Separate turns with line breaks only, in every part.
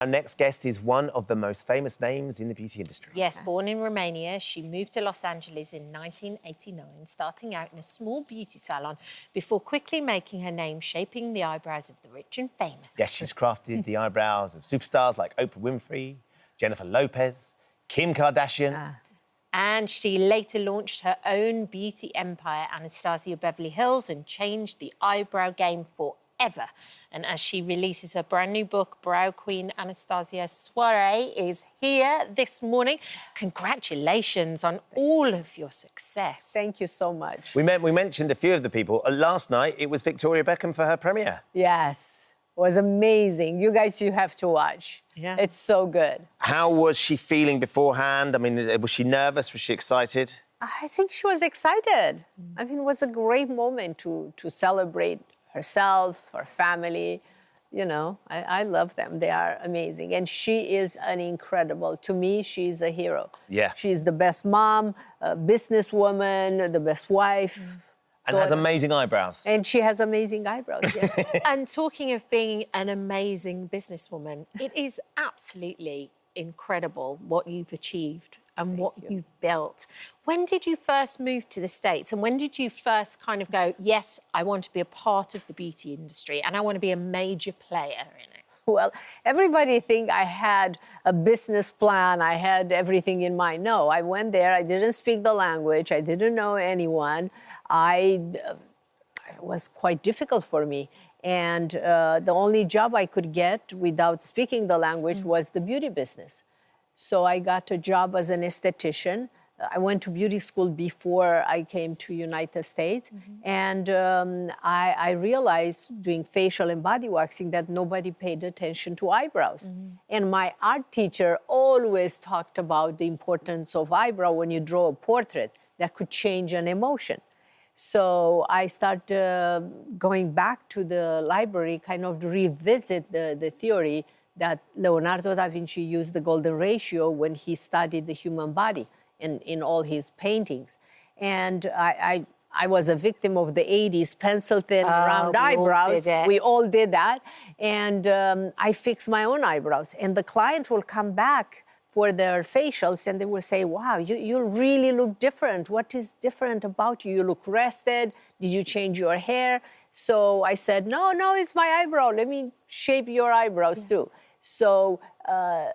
Our next guest is one of the most famous names in the beauty industry.
Yes, born in Romania, she moved to Los Angeles in 1989, starting out in a small beauty salon before quickly making her name shaping the eyebrows of the rich and famous.
Yes, she's crafted the eyebrows of superstars like Oprah Winfrey, Jennifer Lopez, Kim Kardashian.
And she later launched her own beauty empire, Anastasia Beverly Hills, and changed the eyebrow game forever. And as she releases her brand new book, Brow Queen Anastasia Soare is here this morning. Congratulations on all of your success.
Thank you so much.
We mentioned a few of the people. Last night, it was Victoria Beckham for her premiere.
Yes, it was amazing. You guys, you have to watch.
Yeah.
It's so good.
How was she feeling beforehand? I mean, was she nervous? Was she excited?
I think she was excited. I mean, it was a great moment to celebrate herself, her family. You know, I love them. They are amazing. And she is an incredible, to me, she's a hero.
Yeah.
She's the best mom, businesswoman, the best wife.
And has amazing eyebrows.
And she has amazing eyebrows, yes.
And talking of being an amazing businesswoman, it is absolutely incredible what you've achieved and what you've built. When did you first move to the States, and when did you first kind of go, yes, I want to be a part of the beauty industry and I want to be a major player in it?
Well, everybody think I had a business plan, I had everything in mind. No, I went there, I didn't speak the language, I didn't know anyone. It was quite difficult for me. And the only job I could get without speaking the language was the beauty business. So I got a job as an esthetician. I went to beauty school before I came to United States. And I realized doing facial and body waxing that nobody paid attention to eyebrows. And my art teacher always talked about the importance of eyebrow when you draw a portrait that could change an emotion. So I started going back to the library, kind of revisit the theory that Leonardo da Vinci used the golden ratio when he studied the human body in all his paintings. And I was a victim of the 80s pencil-thin round eyebrows. We all did that. And I fixed my own eyebrows. And the client will come back for their facials and they will say, wow, you really look different. What is different about you? You look rested. Did you change your hair? So I said, no, it's my eyebrow. Let me shape your eyebrows too. So the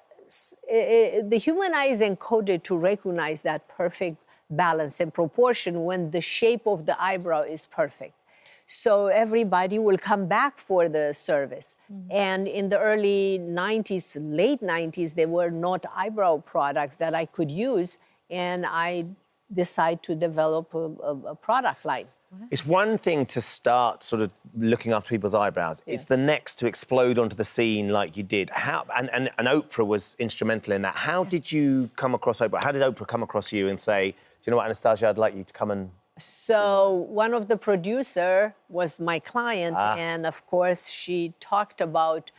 human eye is encoded to recognize that perfect balance and proportion when the shape of the eyebrow is perfect. So everybody will come back for the service. And in the early 90s, late 90s, there were not eyebrow products that I could use. And I decided to develop a product line.
It's one thing to start sort of looking after people's eyebrows. It's the next to explode onto the scene like you did. And Oprah was instrumental in that. How did you come across Oprah? How did Oprah come across you and say, do you know what, Anastasia, I'd like you to come and...
So one of the producer was my client. And of course, she talked about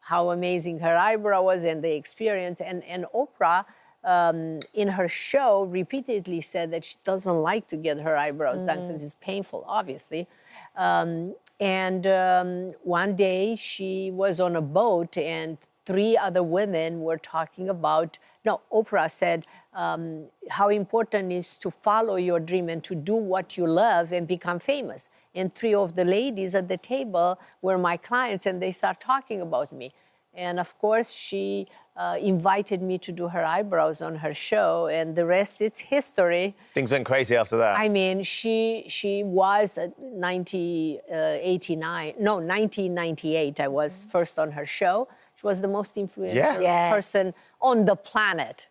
how amazing her eyebrow was and the experience. And Oprah, in her show, repeatedly said that she doesn't like to get her eyebrows done because it's painful, obviously. One day she was on a boat and 3 other women were talking about, Oprah said how important it is to follow your dream and to do what you love and become famous. And 3 of the ladies at the table were my clients and they start talking about me. And of course, she invited me to do her eyebrows on her show, and the rest, it's history.
Things went crazy after that.
I mean, she was 1998, I was first on her show. She was the most influential person on the planet.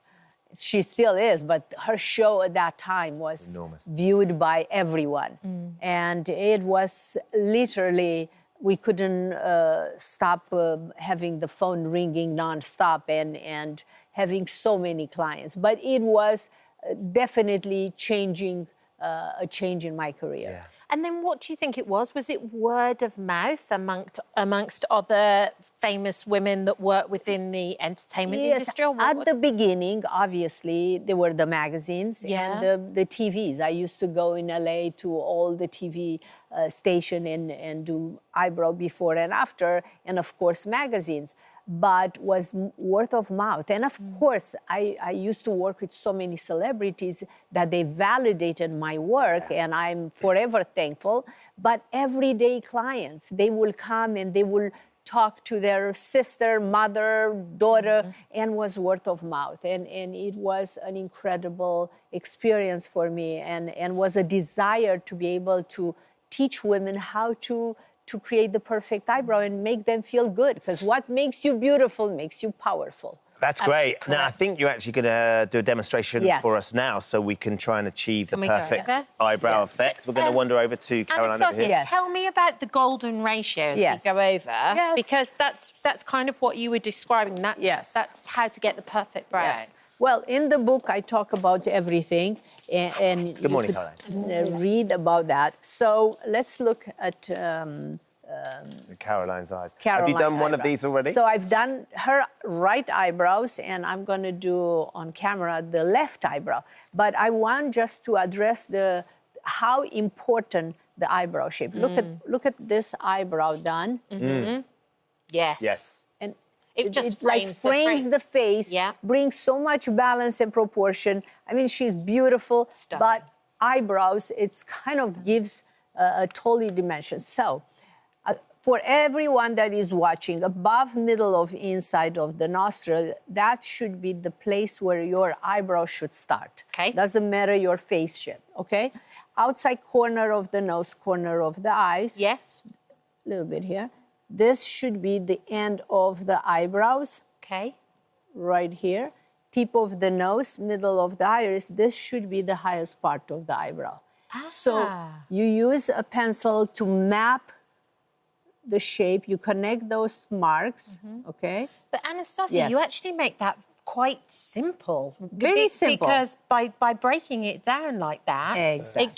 She still is, but her show at that time was enormous, viewed by everyone. And it was literally... We couldn't stop having the phone ringing nonstop and having so many clients. But it was definitely changing, a change in my career.
Yeah.
And then what do you think it was? Was it word of mouth amongst other famous women that work within the entertainment industry?
At the beginning, obviously, there were the magazines and the TVs. I used to go in LA to all the TV station and do eyebrow before and after, and of course, magazines. but was word of mouth. And of course, I used to work with so many celebrities that they validated my work, and I'm forever thankful. But everyday clients, they will come and they will talk to their sister, mother, daughter, and was word of mouth. And it was an incredible experience for me, and was a desire to be able to teach women how to create the perfect eyebrow and make them feel good. Because what makes you beautiful makes you powerful.
That's great. Now, I think you're actually going to do a demonstration for us now so we can try and achieve the perfect eyebrow effect. We're going to wander over to Caroline over here.
Tell me about the golden ratio as we go over, because that's kind of what you were describing. That's how to get the perfect brow.
Well, in the book, I talk about everything, and
Good morning, Caroline.
Read about that. So let's look at
Caroline's eyes.
Caroline
Have you done one of these already?
So I've done her right eyebrows, and I'm going to do on camera the left eyebrow. But I want just to address how important the eyebrow shape. Look at this eyebrow done.
Yes.
And
it just
frames the face, brings so much balance and proportion. I mean, she's beautiful, but eyebrows, it's kind of gives a totally dimension. So for everyone that is watching, above middle of inside of the nostril, that should be the place where your eyebrow should start.
Okay.
Doesn't matter your face shape, okay? Outside corner of the nose, corner of the eyes.
Yes.
A little bit here. This should be the end of the eyebrows.
Okay.
Right here. Tip of the nose, middle of the iris. This should be the highest part of the eyebrow. So you use a pencil to map the shape. You connect those marks, okay?
But Anastasia, you actually make that quite simple.
Very simple.
Because by breaking it down like that, it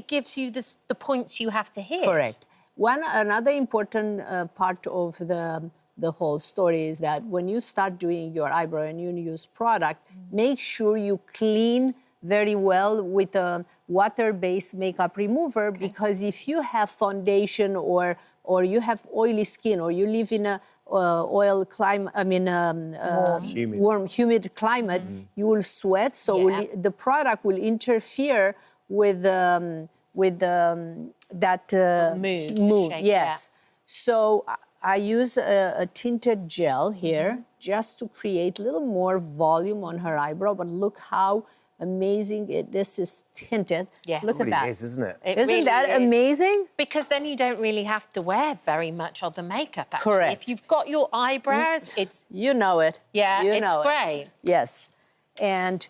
gives you the points you have to hit.
Correct. Another important part of the whole story is that when you start doing your eyebrow and you use product, make sure you clean very well with a water-based makeup remover, because if you have foundation or you have oily skin, or you live in a oil climate, warm, humid climate, you will sweat. So the product will interfere with that mood. Yes. So I use a tinted gel here just to create a little more volume on her eyebrow. But look how amazing this is tinted.
Yes.
Look at that.
It is, isn't it?
Isn't that amazing?
Because then you don't really have to wear very much of the makeup, actually.
Correct.
If you've got your eyebrows, it's...
You know it.
Yeah, it's great.
Yes. And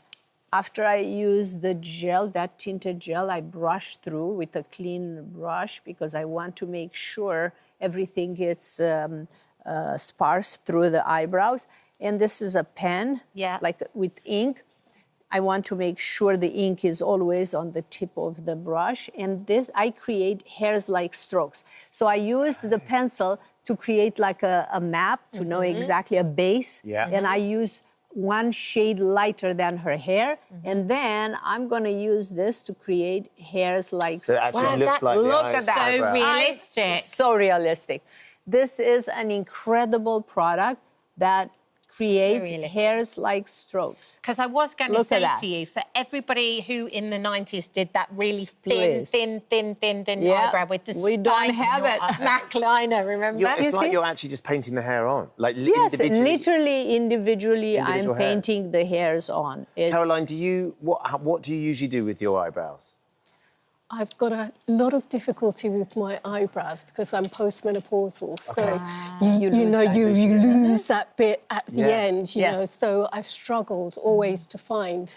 after I use the gel, that tinted gel, I brush through with a clean brush, because I want to make sure everything gets sparse through the eyebrows. And this is a pen, like with ink. I want to make sure the ink is always on the tip of the brush. And this, I create hairs like strokes. So I use the pencil to create like a map, to know exactly a base. And I use one shade lighter than her hair. And then I'm going to use this to create hairs like...
So it actually looks like
look at that.
So realistic.
So realistic. This is an incredible product that creates hairs like strokes.
Because I was going to say to you, for everybody who in the 90s did that really thin eyebrow with the
we don't have it.
MAC liner, remember?
It's like you're actually just painting the hair on. Like
literally, individually, I'm painting the hairs on.
Caroline, what do you usually do with your eyebrows?
I've got a lot of difficulty with my eyebrows because I'm postmenopausal. So, you lose that bit at the end, you know. So I've struggled always to find.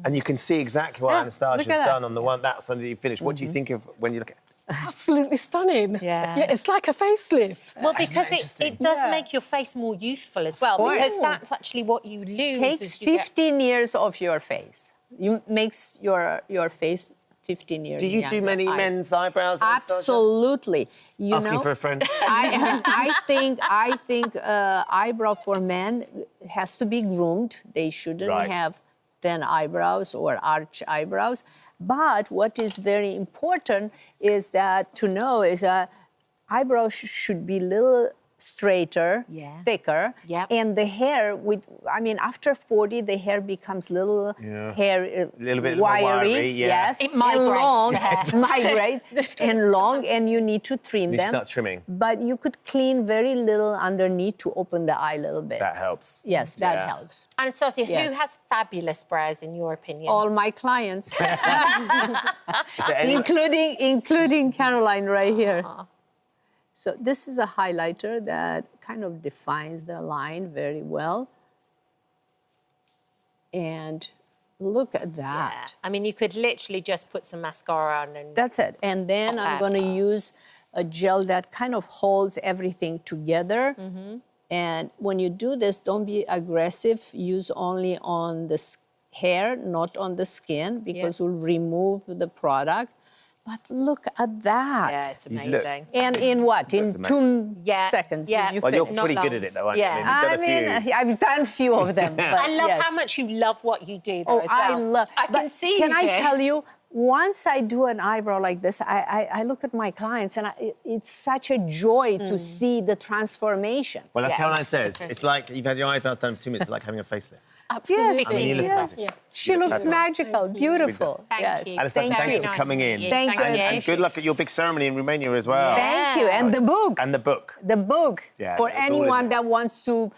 And you can see exactly what Anastasia's done on the one that's under you finished. What do you think of when you look at it?
Absolutely stunning. Yeah, it's like a facelift.
Well, because it does make your face more youthful as well, because that's actually what you lose.
Takes 15 years of your face. Makes your face 15 years
Do you do many men's eyebrows?
Absolutely.
Asking for a friend.
I think eyebrow for men has to be groomed. They shouldn't have thin eyebrows or arch eyebrows. But what is very important is that eyebrows should be little straighter, thicker, and the hair after 40 the hair becomes little
a little bit
wiry,
yes,
it migrates,
migrate and long, and you need to trim
you
them.
start trimming.
But you could clean very little underneath to open the eye a little bit.
That helps.
Yes, that helps.
Anastasia, who has fabulous brows in your opinion?
All my clients,
Any...
including Caroline right here. So this is a highlighter that kind of defines the line very well. And look at that.
Yeah. I mean, you could literally just put some mascara on and...
That's it. And then I'm going to use a gel that kind of holds everything together. And when you do this, don't be aggressive. Use only on the hair, not on the skin, because we'll remove the product. But look at that.
Yeah, it's amazing.
And in what? In 2 seconds.
Well, you're pretty good at it, though, aren't you?
I mean, I've done a few of them. But
I love how much you love what you do, though, as well. I can see
Can I tell you, once I do an eyebrow like this, I look at my clients, and it's such a joy to see the transformation.
Well, as Caroline says, it's like you've had your eyebrows done for 2 minutes. It's like having a facelift.
Absolutely.
Yes,
I mean, you look
yes. She looks magical, beautiful.
Thank you.
Anastasia, thank you for coming in.
Thank you.
And good luck at your big ceremony in Romania as well.
Thank you. And the book.
And the book.
The book.
Yeah,
for
it's all in
anyone
there.
that wants to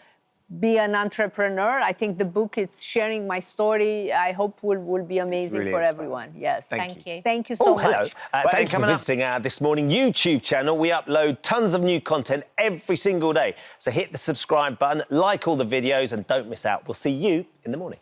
be an entrepreneur, I think the book, it's sharing my story, I hope will be amazing
really
for
inspiring.
everyone. Yes.
Thank
you.
Thank you so much.
Hello. Thank you for visiting our This Morning YouTube channel. We upload tons of new content every single day. So hit the subscribe button, like all the videos, and don't miss out. We'll see you in the morning.